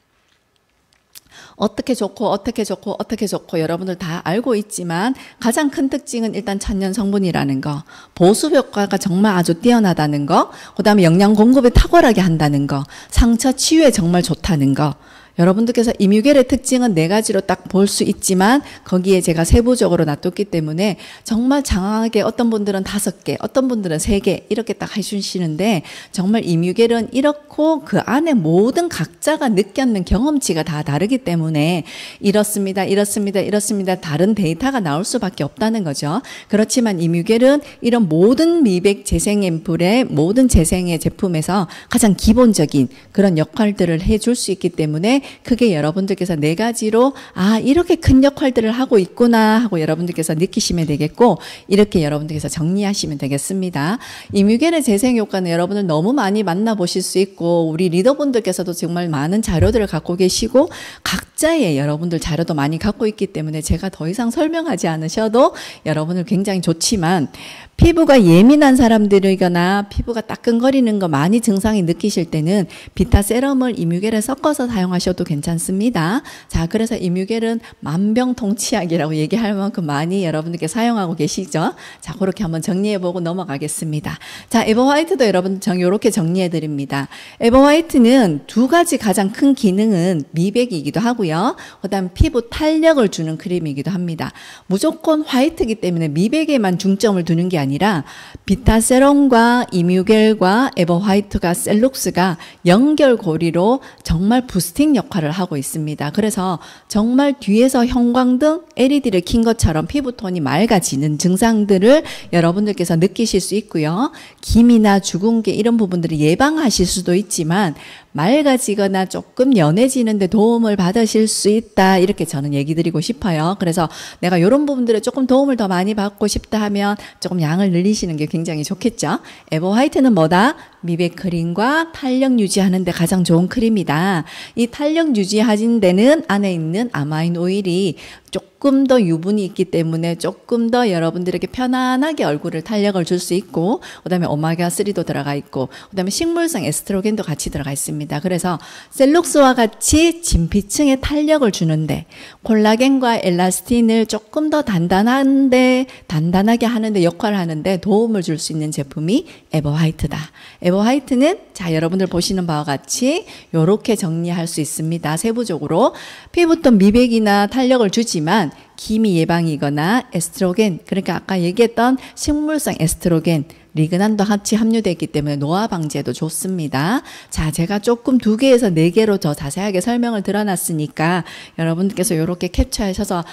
어떻게 좋고 여러분들 다 알고 있지만 가장 큰 특징은 일단 천년 성분이라는 거, 보습 효과가 정말 아주 뛰어나다는 거, 그 다음에 영양 공급에 탁월하게 한다는 거, 상처 치유에 정말 좋다는 거. 여러분들께서 이뮤겔의 특징은 4가지로 딱 볼 수 있지만 거기에 제가 세부적으로 놔뒀기 때문에 정말 장황하게 어떤 분들은 5개, 어떤 분들은 3개 이렇게 딱 해주시는데 정말 이뮤겔은 이렇고 그 안에 모든 각자가 느꼈는 경험치가 다 다르기 때문에 이렇습니다, 이렇습니다, 이렇습니다. 다른 데이터가 나올 수밖에 없다는 거죠. 그렇지만 이뮤겔은 이런 모든 미백 재생 앰플의 모든 재생의 제품에서 가장 기본적인 그런 역할들을 해줄 수 있기 때문에 크게 여러분들께서 4가지로 이렇게 큰 역할들을 하고 있구나 하고 여러분들께서 느끼시면 되겠고 이렇게 여러분들께서 정리하시면 되겠습니다. 이뮤겔의 재생 효과는 여러분들 너무 많이 만나보실 수 있고 우리 리더분들께서도 정말 많은 자료들을 갖고 계시고 각자의 여러분들 자료도 많이 갖고 있기 때문에 제가 더 이상 설명하지 않으셔도 여러분들 굉장히 좋지만 피부가 예민한 사람들이거나 피부가 따끔거리는 거 많이 증상이 느끼실 때는 비타 세럼을 이뮤겔에 섞어서 사용하셔도 괜찮습니다. 자, 그래서 이뮤겔은 만병통치약이라고 얘기할 만큼 많이 여러분들께 사용하고 계시죠. 자, 그렇게 한번 정리해보고 넘어가겠습니다. 자, 에버화이트도 여러분 이렇게 정리해드립니다. 에버화이트는 2가지 가장 큰 기능은 미백이기도 하고요. 그 다음 피부 탄력을 주는 크림이기도 합니다. 무조건 화이트이기 때문에 미백에만 중점을 두는 게 아니라 비타 세럼과 이뮤겔과 에버화이트가 셀룩스가 연결고리로 정말 부스팅 역할을 하고 있습니다. 그래서 정말 뒤에서 형광등 LED를 킨 것처럼 피부톤이 맑아지는 증상들을 여러분들께서 느끼실 수 있고요. 기미나 주근깨 이런 부분들을 예방하실 수도 있지만 맑아지거나 조금 연해지는데 도움을 받으실 수 있다 이렇게 저는 얘기 드리고 싶어요. 그래서 내가 이런 부분들에 조금 도움을 더 많이 받고 싶다 하면 조금 양을 늘리시는 게 굉장히 좋겠죠. 에버화이트는 뭐다? 미백 크림과 탄력 유지하는 데 가장 좋은 크림이다. 이 탄력 유지하는 데는 안에 있는 아마인 오일이 조금 더 유분이 있기 때문에 조금 더 여러분들에게 편안하게 얼굴을 탄력을 줄 수 있고 그다음에 오메가3도 들어가 있고 그다음에 식물성 에스트로겐도 같이 들어가 있습니다. 그래서 셀룩스와 같이 진피층에 탄력을 주는데 콜라겐과 엘라스틴을 조금 더 단단하게 하는데 역할을 하는데 도움을 줄 수 있는 제품이 에버화이트다. 에버화이트는 자 여러분들 보시는 바와 같이 이렇게 정리할 수 있습니다. 세부적으로 피부톤 미백이나 탄력을 주지만 기미 예방이거나 에스트로겐 그러니까 아까 얘기했던 식물성 에스트로겐 리그난도 같이 함유되어 있기 때문에 노화 방지에도 좋습니다. 자, 제가 조금 2개에서 4개로 더 자세하게 설명을 드러놨으니까 여러분들께서 이렇게 캡처하셔서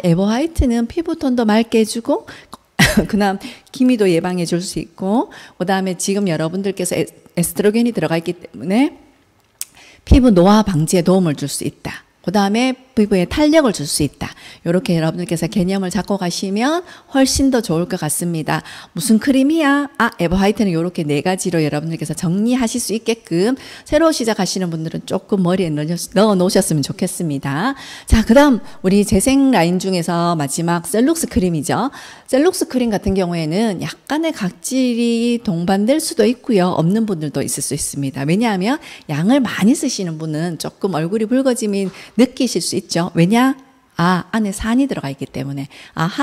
에버화이트는 피부톤도 맑게 해주고 그다음 기미도 예방해 줄 수 있고 그다음에 지금 여러분들께서 에스트로겐이 들어가 있기 때문에 피부 노화 방지에 도움을 줄 수 있다. 그 다음에 피부에 탄력을 줄 수 있다. 이렇게 여러분들께서 개념을 잡고 가시면 훨씬 더 좋을 것 같습니다. 무슨 크림이야? 에버화이트는 이렇게 4가지로 여러분들께서 정리하실 수 있게끔 새로 시작하시는 분들은 조금 머리에 넣어 놓으셨으면 좋겠습니다. 자, 그 다음 우리 재생 라인 중에서 마지막 셀룩스 크림이죠. 셀룩스 크림 같은 경우에는 약간의 각질이 동반될 수도 있고요. 없는 분들도 있을 수 있습니다. 왜냐하면 양을 많이 쓰시는 분은 조금 얼굴이 붉어짐이 느끼실 수 있죠. 왜냐? 안에 산이 들어가 있기 때문에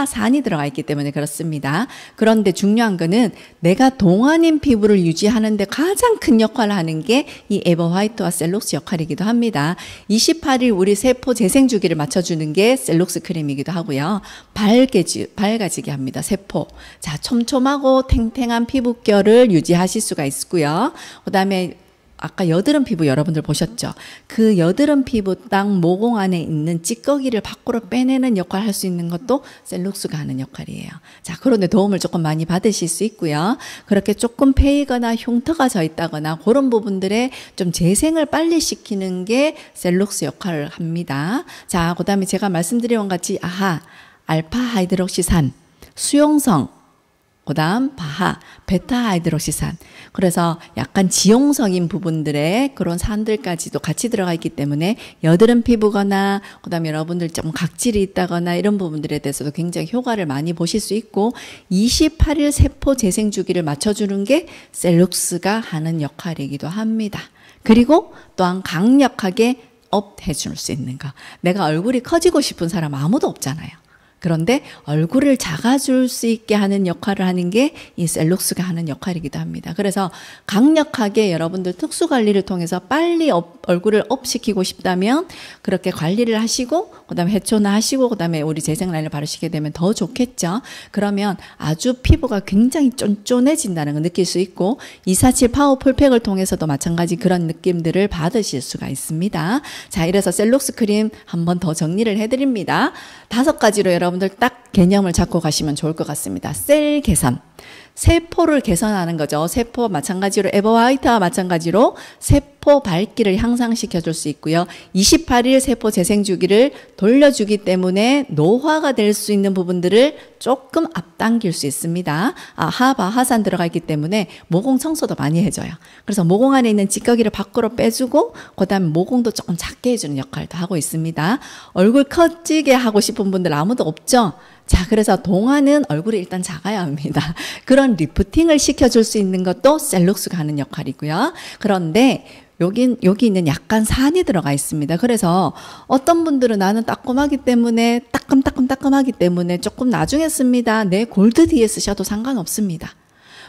산이 들어가 있기 때문에 그렇습니다. 그런데 중요한 거는 내가 동안인 피부를 유지하는 데 가장 큰 역할을 하는 게 이 에버화이트와 셀룩스 역할이기도 합니다. 28일 우리 세포 재생 주기를 맞춰주는 게 셀룩스 크림이기도 하고요. 밝아지게 합니다. 세포. 자, 촘촘하고 탱탱한 피부결을 유지하실 수가 있고요. 그 다음에 아까 여드름 피부 여러분들 보셨죠? 그 여드름 피부 땅 모공 안에 있는 찌꺼기를 밖으로 빼내는 역할을 할 수 있는 것도 셀룩스가 하는 역할이에요. 자, 그런데 도움을 조금 많이 받으실 수 있고요. 그렇게 조금 패이거나 흉터가 져 있다거나 그런 부분들에 좀 재생을 빨리 시키는 게 셀룩스 역할을 합니다. 자, 그 다음에 제가 말씀드린 것 같이 알파 하이드록시산, 수용성, 그 다음 베타 하이드록시산. 그래서 약간 지용성인 부분들의 그런 산들까지도 같이 들어가 있기 때문에 여드름 피부거나 그 다음에 여러분들 좀 각질이 있다거나 이런 부분들에 대해서도 굉장히 효과를 많이 보실 수 있고 28일 세포 재생 주기를 맞춰주는 게 셀룩스가 하는 역할이기도 합니다. 그리고 또한 강력하게 업 해줄 수 있는 거. 내가 얼굴이 커지고 싶은 사람 아무도 없잖아요. 그런데 얼굴을 작아줄 수 있게 하는 역할을 하는 게 이 셀록스가 하는 역할이기도 합니다. 그래서 강력하게 여러분들 특수 관리를 통해서 빨리 얼굴을 업시키고 싶다면 그렇게 관리를 하시고 그다음에 해초나 하시고 그다음에 우리 재생 라인을 바르시게 되면 더 좋겠죠. 그러면 아주 피부가 굉장히 쫀쫀해진다는 걸 느낄 수 있고 247 파워 풀팩을 통해서도 마찬가지 그런 느낌들을 받으실 수가 있습니다. 자, 이래서 셀록스 크림 한 번 더 정리를 해드립니다. 5가지로 여러분들 딱 개념을 잡고 가시면 좋을 것 같습니다. 셀 개선. 세포를 개선하는 거죠. 세포 마찬가지로 에버화이트와 마찬가지로 세포 밝기를 향상시켜 줄 수 있고요. 28일 세포 재생 주기를 돌려주기 때문에 노화가 될 수 있는 부분들을 조금 앞당길 수 있습니다. 하산 들어가 있기 때문에 모공 청소도 많이 해줘요. 그래서 모공 안에 있는 찌꺼기를 밖으로 빼주고 그다음에 모공도 조금 작게 해주는 역할도 하고 있습니다. 얼굴 커지게 하고 싶은 분들 아무도 없죠? 자, 그래서 동안은 얼굴이 일단 작아야 합니다. 그런 리프팅을 시켜줄 수 있는 것도 셀록스가 하는 역할이고요. 그런데 여기 있는 약간 산이 들어가 있습니다. 그래서 어떤 분들은 나는 따끔하기 때문에 따끔하기 때문에 조금 나중에 씁니다. 내 골드 뒤에 쓰셔도 상관없습니다.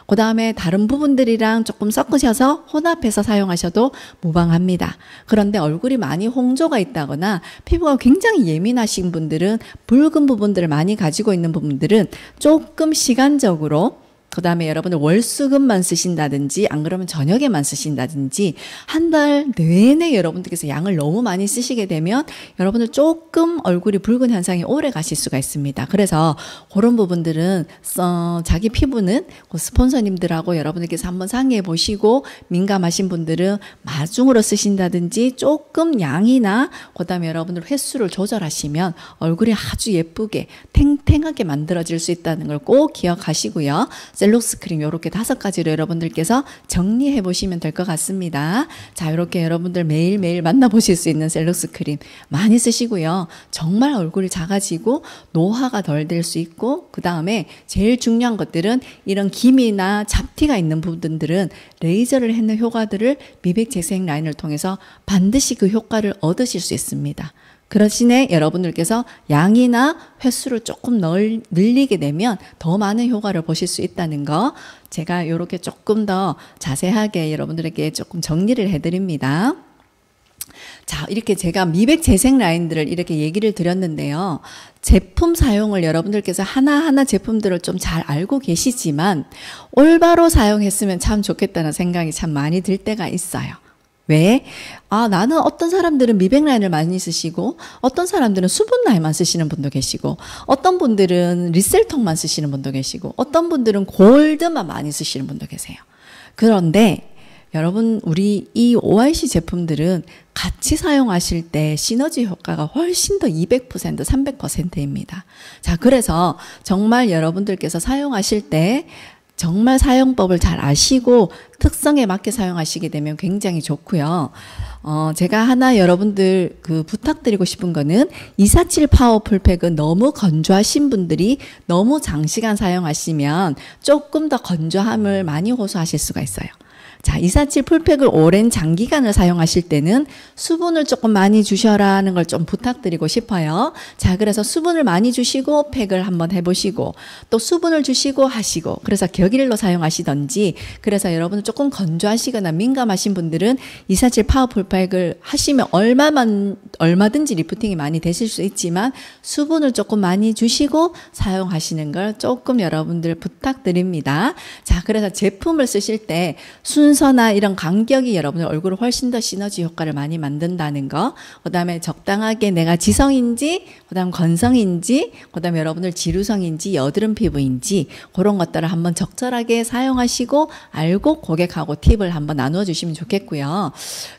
그 다음에 다른 부분들이랑 조금 섞으셔서 혼합해서 사용하셔도 무방합니다. 그런데 얼굴이 많이 홍조가 있다거나 피부가 굉장히 예민하신 분들은 붉은 부분들을 많이 가지고 있는 부분들은 조금 시간적으로 그 다음에 여러분들 월수금만 쓰신다든지 안 그러면 저녁에만 쓰신다든지 한 달 내내 여러분들께서 양을 너무 많이 쓰시게 되면 여러분들 조금 얼굴이 붉은 현상이 오래 가실 수가 있습니다. 그래서 그런 부분들은 자기 피부는 스폰서님들하고 여러분들께서 한번 상의해 보시고 민감하신 분들은 마중으로 쓰신다든지 조금 양이나 그 다음에 여러분들 횟수를 조절하시면 얼굴이 아주 예쁘게 탱탱하게 만들어질 수 있다는 걸 꼭 기억하시고요. 셀록스 크림 이렇게 5가지로 여러분들께서 정리해 보시면 될 것 같습니다. 자, 이렇게 여러분들 매일매일 만나보실 수 있는 셀록스 크림 많이 쓰시고요. 정말 얼굴이 작아지고 노화가 덜 될 수 있고 그 다음에 제일 중요한 것들은 이런 기미나 잡티가 있는 부분들은 레이저를 했는 효과들을 미백 재생 라인을 통해서 반드시 그 효과를 얻으실 수 있습니다. 그러시네 여러분들께서 양이나 횟수를 조금 늘리게 되면 더 많은 효과를 보실 수 있다는 거 제가 이렇게 조금 더 자세하게 여러분들에게 조금 정리를 해드립니다. 자, 이렇게 제가 미백 재생 라인들을 이렇게 얘기를 드렸는데요. 제품 사용을 여러분들께서 하나하나 제품들을 좀 잘 알고 계시지만 올바로 사용했으면 참 좋겠다는 생각이 참 많이 들 때가 있어요. 왜? 나는 어떤 사람들은 미백 라인을 많이 쓰시고 어떤 사람들은 수분 라인만 쓰시는 분도 계시고 어떤 분들은 리셀톡만 쓰시는 분도 계시고 어떤 분들은 골드만 많이 쓰시는 분도 계세요. 그런데 여러분 우리 이 OIC 제품들은 같이 사용하실 때 시너지 효과가 훨씬 더 200%, 300%입니다. 자, 그래서 정말 여러분들께서 사용하실 때 정말 사용법을 잘 아시고 특성에 맞게 사용하시게 되면 굉장히 좋고요. 제가 하나 여러분들 부탁드리고 싶은 거는 247 파워 풀팩은 너무 건조하신 분들이 너무 장시간 사용하시면 조금 더 건조함을 많이 호소하실 수가 있어요. 자, 247 풀팩을 오랜 장기간을 사용하실 때는 수분을 조금 많이 주셔라 하는 걸 좀 부탁드리고 싶어요. 자, 그래서 수분을 많이 주시고 팩을 한번 해보시고 또 수분을 주시고 하시고 그래서 격일로 사용하시던지 그래서 여러분 조금 건조하시거나 민감하신 분들은 247 파워 풀팩을 하시면 얼마든지 리프팅이 많이 되실 수 있지만 수분을 조금 많이 주시고 사용하시는 걸 조금 여러분들 부탁드립니다. 자, 그래서 제품을 쓰실 때 순서나 이런 간격이 여러분들 얼굴을 훨씬 더 시너지 효과를 많이 만든다는 거, 그 다음에 적당하게 내가 지성인지, 그 다음 건성인지, 그 다음에 여러분들 지루성인지, 여드름 피부인지 그런 것들을 한번 적절하게 사용하시고 알고 고객하고 팁을 한번 나누어 주시면 좋겠고요.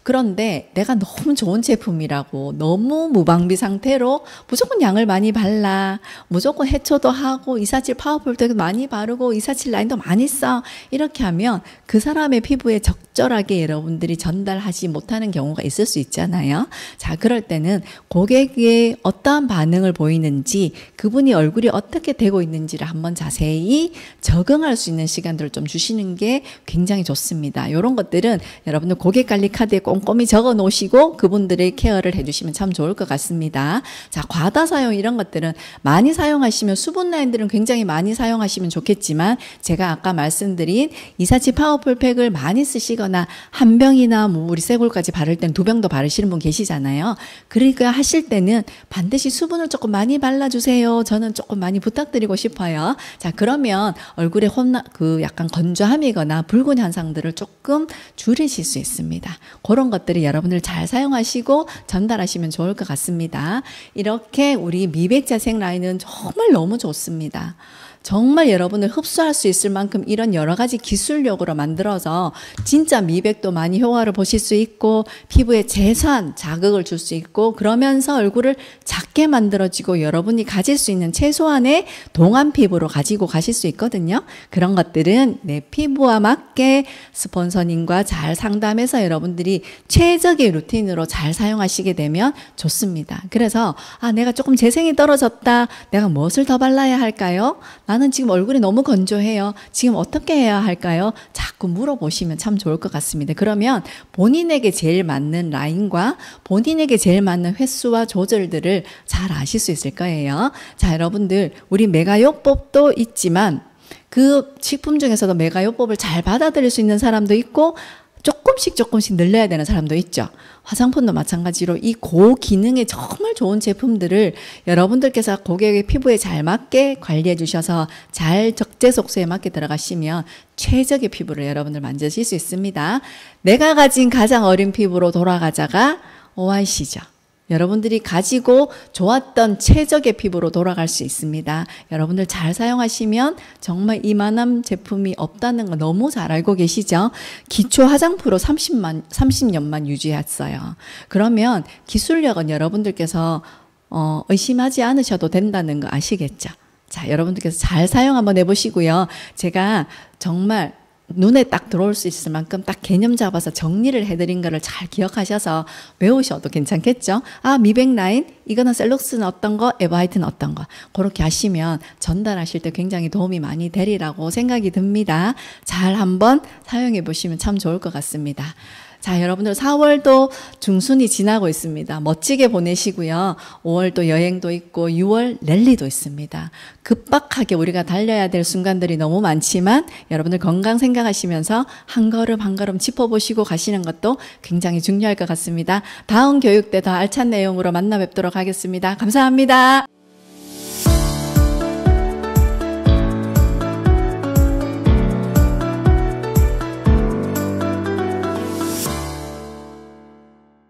그런데 내가 너무 좋은 제품이라고 너무 무방비 상태로 무조건 양을 많이 발라, 무조건 해초도 하고 247 파워풀도 많이 바르고 247 라인도 많이 써 이렇게 하면 그 사람의 피부 피부에 적절하게 여러분들이 전달하지 못하는 경우가 있을 수 있잖아요. 자, 그럴 때는 고객의 어떠한 반응을 보이는지, 그분이 얼굴이 어떻게 되고 있는지를 한번 자세히 적응할 수 있는 시간들을 좀 주시는 게 굉장히 좋습니다. 이런 것들은 여러분들 고객 관리 카드에 꼼꼼히 적어 놓으시고 그분들의 케어를 해주시면 참 좋을 것 같습니다. 자, 과다 사용 이런 것들은 많이 사용하시면, 수분 라인들은 굉장히 많이 사용하시면 좋겠지만, 제가 아까 말씀드린 이사치 파워풀 팩을 많이 쓰시거나 한 병이나 뭐 우리 쇄골까지 바를 때는 2병도 바르시는 분 계시잖아요. 그러니까 하실 때는 반드시 수분을 조금 많이 발라주세요. 저는 조금 많이 부탁드리고 싶어요. 자, 그러면 얼굴에 약간 건조함이거나 붉은 현상들을 조금 줄이실 수 있습니다. 그런 것들이 여러분들 잘 사용하시고 전달하시면 좋을 것 같습니다. 이렇게 우리 미백자색 라인은 정말 너무 좋습니다. 정말 여러분을 흡수할 수 있을 만큼 이런 여러 가지 기술력으로 만들어서 진짜 미백도 많이 효과를 보실 수 있고, 피부에 최소한 자극을 줄 수 있고, 그러면서 얼굴을 작게 만들어지고 여러분이 가질 수 있는 최소한의 동안 피부로 가지고 가실 수 있거든요. 그런 것들은 내 피부와 맞게 스폰서님과 잘 상담해서 여러분들이 최적의 루틴으로 잘 사용하시게 되면 좋습니다. 그래서 내가 조금 재생이 떨어졌다. 내가 무엇을 더 발라야 할까요? 나는 지금 얼굴이 너무 건조해요. 지금 어떻게 해야 할까요? 자꾸 물어보시면 참 좋을 것 같습니다. 그러면 본인에게 제일 맞는 라인과 본인에게 제일 맞는 횟수와 조절들을 잘 아실 수 있을 거예요. 자, 여러분들, 우리 메가요법도 있지만 그 식품 중에서도 메가요법을 잘 받아들일 수 있는 사람도 있고, 조금씩 늘려야 되는 사람도 있죠. 화장품도 마찬가지로 이 고기능에 정말 좋은 제품들을 여러분들께서 고객의 피부에 잘 맞게 관리해 주셔서 잘 적재속소에 맞게 들어가시면 최적의 피부를 여러분들 만드실 수 있습니다. 내가 가진 가장 어린 피부로 돌아가자가 OIC죠. 여러분들이 가지고 좋았던 최적의 피부로 돌아갈 수 있습니다. 여러분들 잘 사용하시면 정말 이만한 제품이 없다는 거 너무 잘 알고 계시죠? 기초 화장품으로 30년만 유지했어요. 그러면 기술력은 여러분들께서 의심하지 않으셔도 된다는 거 아시겠죠? 자, 여러분들께서 잘 사용 한번 해보시고요. 제가 정말 눈에 딱 들어올 수 있을 만큼 딱 개념 잡아서 정리를 해드린 거를 잘 기억하셔서 외우셔도 괜찮겠죠? 미백 라인, 이거는 셀록스는 어떤 거, 에버하이트는 어떤 거. 그렇게 하시면 전달하실 때 굉장히 도움이 많이 되리라고 생각이 듭니다. 잘 한번 사용해 보시면 참 좋을 것 같습니다. 자, 여러분들 4월도 중순이 지나고 있습니다. 멋지게 보내시고요. 5월도 여행도 있고 6월 랠리도 있습니다. 급박하게 우리가 달려야 될 순간들이 너무 많지만 여러분들 건강 생각하시면서 한 걸음 한 걸음 짚어보시고 가시는 것도 굉장히 중요할 것 같습니다. 다음 교육 때 더 알찬 내용으로 만나 뵙도록 하겠습니다. 감사합니다.